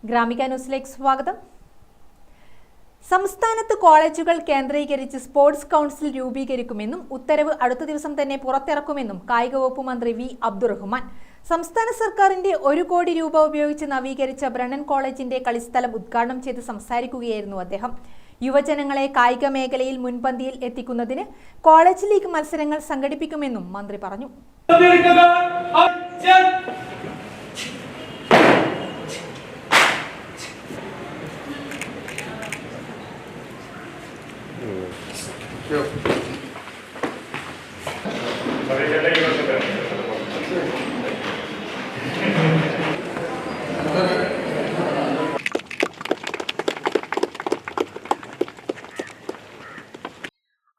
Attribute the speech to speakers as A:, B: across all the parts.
A: ഗ്രാമിക ന്യൂസിലേക്ക് സ്വാഗതം. സംസ്ഥാനത്ത് കോളേജുകൾ കേന്ദ്രീകരിച്ച് സ്പോർട്സ് കൗൺസിൽ രൂപീകരിക്കുമെന്നും ഉത്തരവ് അടുത്ത ദിവസം തന്നെ പുറത്തിറക്കുമെന്നും കായിക വകുപ്പ് മന്ത്രി വി അബ്ദുറഹ്മാൻ. സംസ്ഥാന സർക്കാരിന്റെ 1 കോടി രൂപ ഉപയോഗിച്ച് നവീകരിച്ച ബ്രണ്ണൻ കോളേജിന്റെ കളിസ്ഥലം ഉദ്ഘാടനം ചെയ്ത് സംസാരിക്കുകയായിരുന്നു അദ്ദേഹം. യുവജനങ്ങളെ കായിക മേഖലയിൽ മുൻപന്തിയിൽ എത്തിക്കുന്നതിന് കോളേജ് ലീഗ് മത്സരങ്ങൾ സംഘടിപ്പിക്കുമെന്നും മന്ത്രി പറഞ്ഞു.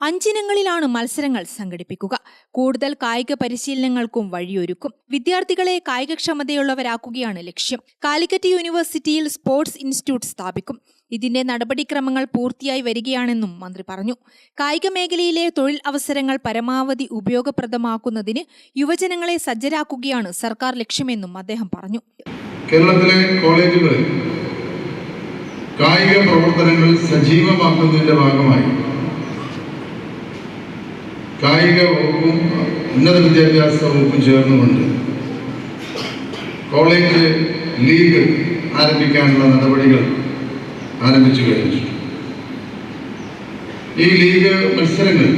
A: അഞ്ചിനങ്ങളിലാണ് മത്സരങ്ങൾ സംഘടിപ്പിക്കുക. കൂടുതൽ കായിക പരിശീലനങ്ങൾക്കും വഴിയൊരുക്കും. വിദ്യാർത്ഥികളെ കായികക്ഷമതയുള്ളവരാക്കുകയാണ് ലക്ഷ്യം. കാലിക്കറ്റ് യൂണിവേഴ്സിറ്റിയിൽ സ്പോർട്സ് ഇൻസ്റ്റിറ്റ്യൂട്ട് സ്ഥാപിക്കും. ഇതിന്റെ നടപടിക്രമങ്ങൾ പൂർത്തിയായി വരികയാണെന്നും മന്ത്രി പറഞ്ഞു. കായിക മേഖലയിലെ തൊഴിൽ അവസരങ്ങൾ പരമാവധി ഉപയോഗപ്രദമാക്കുന്നതിന് യുവജനങ്ങളെ സജ്ജരാക്കുകയാണ് സർക്കാർ ലക്ഷ്യമെന്നും അദ്ദേഹം പറഞ്ഞു.
B: കേരളത്തിലെ കോളേജുകളിൽ കായിക പ്രവർത്തനങ്ങൾ സജീവമാക്കുന്നതിന്റെ ഭാഗമായി കായിക വകുപ്പും ഉന്നത വിദ്യാഭ്യാസ വകുപ്പും ചേർന്നുകൊണ്ട് കോളേജ് ലീഗ് ആരംഭിക്കാനുള്ള നടപടികൾ ആരംഭിച്ചു കഴിഞ്ഞു. ഈ ലീഗ് മത്സരങ്ങൾ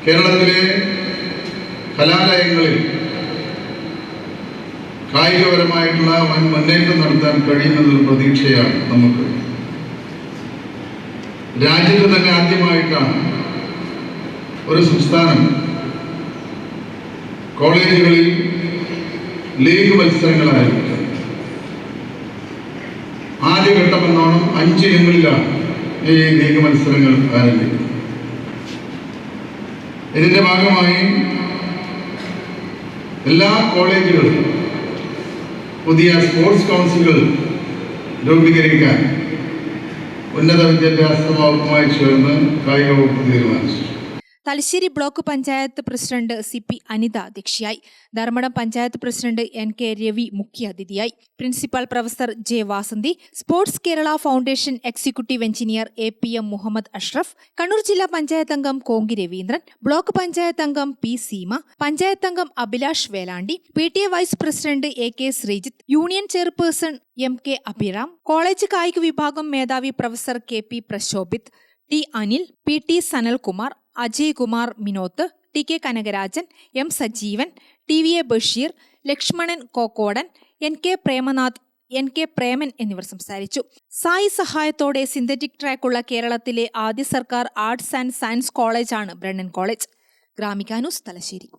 B: കേരളത്തിലെ കലാലയങ്ങളിൽ കായികപരമായിട്ടുള്ള വൻ മുന്നേറ്റം നടത്താൻ കഴിയുന്നതൊരു പ്രതീക്ഷയാണ് നമുക്ക്. രാജ്യത്ത് തന്നെ ആദ്യമായിട്ടാണ് ഒരു സംസ്ഥാനം കോളേജുകളിൽ ലീഗ് മത്സരങ്ങൾ ആരംഭിക്കുന്നത്. ആദ്യഘട്ടമെന്നോണം 5 ഇനങ്ങളിലാണ് ഈ ലീഗ് മത്സരങ്ങൾ ആരംഭിക്കുന്നത്. ഇതിന്റെ ഭാഗമായി എല്ലാ കോളേജുകളിലും പുതിയ സ്പോർട്സ് കൗൺസിലുകൾ രൂപീകരിക്കാൻ ഉന്നത വിദ്യാഭ്യാസ വകുപ്പുമായി ചേർന്ന് കായിക വകുപ്പ് തീരുമാനിച്ചു.
A: Thalassery block panchayat president CP Anitha അധ്യക്ഷയായി. ധർമ്മടം പഞ്ചായത്ത് പ്രസിഡന്റ് NK രവി മുഖ്യാതിഥിയായി. Principal professor J Vasanthi, sports Kerala foundation executive engineer APM Muhammad Ashraf, Kannur ജില്ലാ പഞ്ചായത്ത് അംഗം കോങ്കി രവീന്ദ്രൻ, ബ്ലോക്ക് പഞ്ചായത്ത് അംഗം P സീമ, പഞ്ചായത്ത് അംഗം Abhilash Velandi, PTA vice president AK Sreejith, union chairperson MK Abhiram, college കായിക വിഭാഗം മേധാവി professor KP Prashobhith, T Anil, PT Sanalkumar, Ajay Kumar Minoth, TK Kanakarajan, M Sajeevan, TVA Basheer, Lakshmanan Kokkodan, NK Premnath, NK Preman എന്നിവർ സംസാരിച്ചു. സായി സഹായത്തോടെ സിന്തറ്റിക് ട്രാക്കുള്ള കേരളത്തിലെ ആദ്യ സർക്കാർ ആർട്സ് ആൻഡ് സയൻസ് കോളേജാണ് ബ്രണ്ണൻ കോളേജ്. ഗ്രാമിക ന്യൂസ്, തലശ്ശേരി.